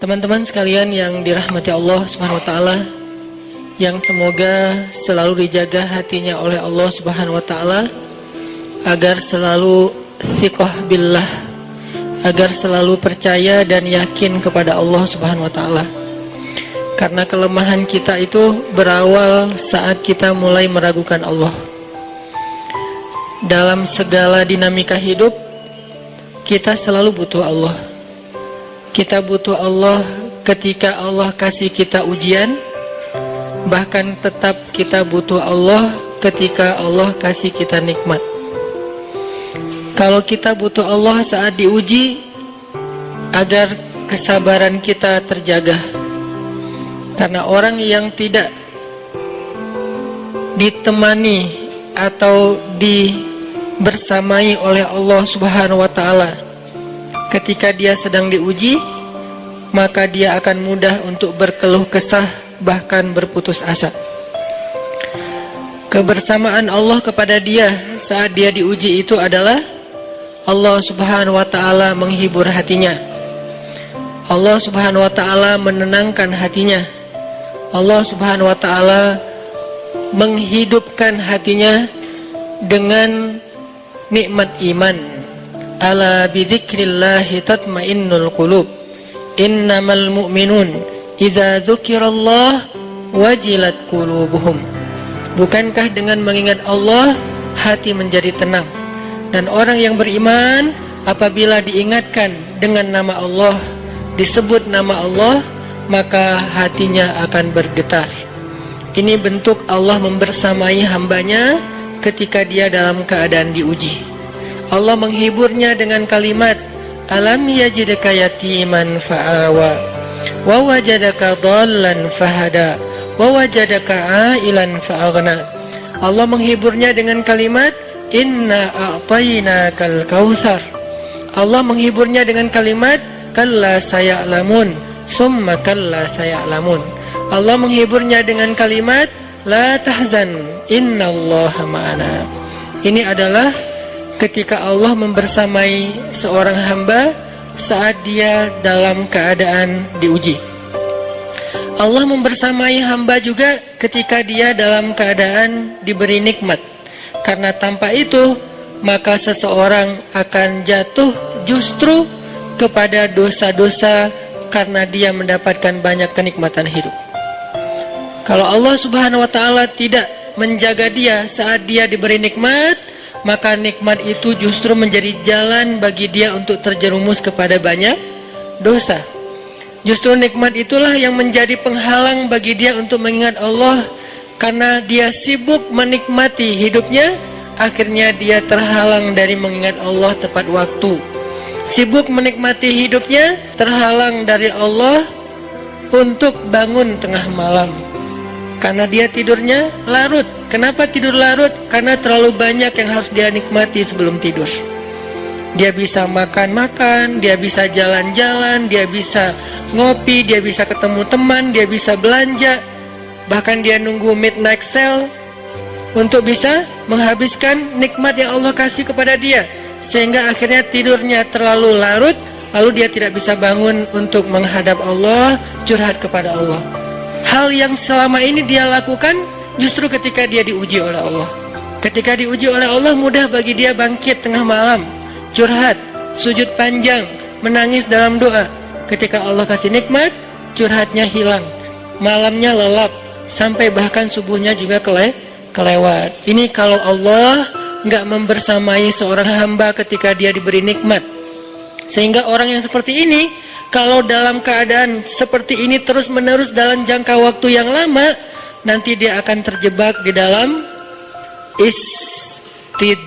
Teman-teman sekalian yang dirahmati Allah Subhanahu wa taala, yang semoga selalu dijaga hatinya oleh Allah Subhanahu wa taala agar selalu thiqah billah, agar selalu percaya dan yakin kepada Allah Subhanahu wa taala. Karena kelemahan kita itu berawal saat kita mulai meragukan Allah. Dalam segala dinamika hidup, kita selalu butuh Allah. Kita butuh Allah ketika Allah kasih kita ujian. Bahkan tetap kita butuh Allah ketika Allah kasih kita nikmat. Kalau kita butuh Allah saat diuji, agar kesabaran kita terjaga. Karena orang yang tidak ditemani atau dibersamai oleh Allah Subhanahu wa taala ketika dia sedang diuji, maka dia akan mudah untuk berkeluh kesah, bahkan berputus asa. Kebersamaan Allah kepada dia saat dia diuji itu adalah Allah Subhanahu wa taala menghibur hatinya. Allah Subhanahu wa taala menenangkan hatinya. Allah Subhanahu wa taala menghidupkan hatinya dengan nikmat iman. Ala bidzikrillahi tatmainnul qulub. Innamal mu'minun idza dzukirallah wajilat qulubuhum. Bukankah dengan mengingat Allah hati menjadi tenang? Dan orang yang beriman apabila diingatkan dengan nama Allah, disebut nama Allah, maka hatinya akan bergetar. Ini bentuk Allah membersamai hambanya ketika dia dalam keadaan diuji. Allah menghiburnya dengan kalimat, alam yajidka yatiman fa'awa wa wajadaka dhallan fahada wa wajadaka ailan fa'aghna. Allah menghiburnya dengan kalimat, inna a'tainakal kautsar. Allah menghiburnya dengan kalimat, kalla saya'lamun summa kalla saya'lamun. Allah menghiburnya dengan kalimat, la tahzan innallaha ma'ana. Ini adalah ketika Allah membersamai seorang hamba saat dia dalam keadaan diuji. Allah membersamai hamba juga ketika dia dalam keadaan diberi nikmat. Karena tanpa itu, maka seseorang akan jatuh justru kepada dosa-dosa karena dia mendapatkan banyak kenikmatan hidup. Kalau Allah Subhanahu wa taala tidak menjaga dia saat dia diberi nikmat, maka nikmat itu justru menjadi jalan bagi dia untuk terjerumus kepada banyak dosa. Justru nikmat itulah yang menjadi penghalang bagi dia untuk mengingat Allah. Karena dia sibuk menikmati hidupnya, akhirnya dia terhalang dari mengingat Allah tepat waktu. Sibuk menikmati hidupnya, terhalang dari Allah untuk bangun tengah malam. Karena dia tidurnya larut. Kenapa tidur larut? Karena terlalu banyak yang harus dia nikmati sebelum tidur. Dia bisa makan-makan, dia bisa jalan-jalan, dia bisa ngopi, dia bisa ketemu teman, dia bisa belanja. Bahkan dia nunggu midnight sale untuk bisa menghabiskan nikmat yang Allah kasih kepada dia. Sehingga akhirnya tidurnya terlalu larut, lalu dia tidak bisa bangun untuk menghadap Allah, curhat kepada Allah. Hal yang selama ini dia lakukan justru ketika dia diuji oleh Allah. Ketika diuji oleh Allah, mudah bagi dia bangkit tengah malam, curhat, sujud panjang, menangis dalam doa. Ketika Allah kasih nikmat, curhatnya hilang, malamnya lelap, sampai bahkan subuhnya juga kelewat. Ini kalau Allah nggak membersamai seorang hamba ketika dia diberi nikmat. Sehingga orang yang seperti ini, kalau dalam keadaan seperti ini terus-menerus dalam jangka waktu yang lama, nanti dia akan terjebak di dalam istidraj.